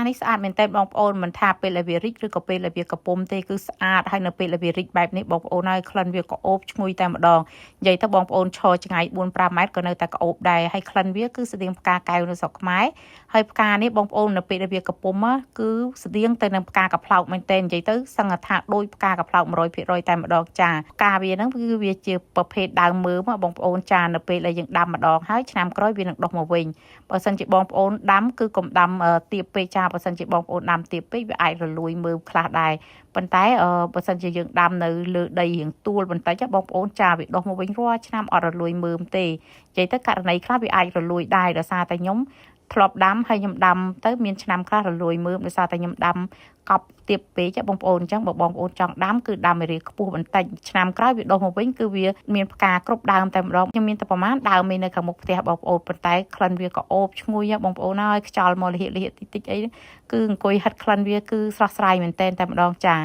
នេះស្អាតមែនតើបងប្អូនមិនថាពេលដែលវារីកឬក៏ពេលដែលវាកំពុំទេគឺស្អាតហើយនៅពេលដែលវារីកបែបនេះបងប្អូនហើយក្លិនវាក៏អូបឈ្ងុយតែម្ដងនិយាយទៅបងប្អូនឈរឆ្ងាយ 4-5 ម៉ែត្រក៏នៅតែក្អូបដែរហើយក្លិនវាគឺស្តៀងផ្កាកែវនៅស្រុកខ្មែរហើយផ្កានេះបងប្អូននៅពេលដែលវាកំពុំគឺស្តៀងទៅនឹងផ្កាកផ្លោកមែនតើនិយាយទៅសង្កថាដូចផ្កាកផ្លោក 100% តែម្ដងចាផ្កាវាហ្នឹងគឺវាជាប្រភេទដើមមើមបងប្អូនចានៅពេលដែលយើងដាំម្ដងហើយឆ្នាំក្រោយវានឹងដុះមកវិញបើសិនជាបងប្អូនដាំគឺកុំដាំទាបពេកចាបើសិនជាបងប្អូនដាំទាបពេកវាអាចរលួយមើមខ្លះដែរប៉ុន្តែបើសិនជាយើងដាំនៅលើដីរៀងទួលបន្តិចបងប្អូនចាវាដុះមកវិញរាល់ឆ្នាំអត់រលួយមើមទេនិយាយទៅករណីខ្លះវាអាចរលួយដែរដោយសារតែខ្ញុំធ្លាប់ដាំហើយខ្ញុំដាំទៅមានឆ្នាំខ្លះរលួយមើមដោយសារតែខ្ញុំដាំកប់ទាបពេកបងប្អូនអញ្ចឹងបើបងប្អូនចង់ដាំគឺដាំឲ្យរាខ្ពស់បន្តិចឆ្នាំក្រោយវាដុះមកវិញគឺវាមានផ្កាគ្រប់ដើមតែម្ដងខ្ញុំមានតែប្រហែលដើមឯនៅខាងមុខផ្ទះបងប្អូនប៉ុន្តែក្លិនវាក៏អូបឈ្ងុយបងប្អូនហើយខ្យល់មកលិហិតិចអីគឺអង្គុយហិតក្លិនវាគឺស្រស់ស្រាយមែនតែម្ដងចា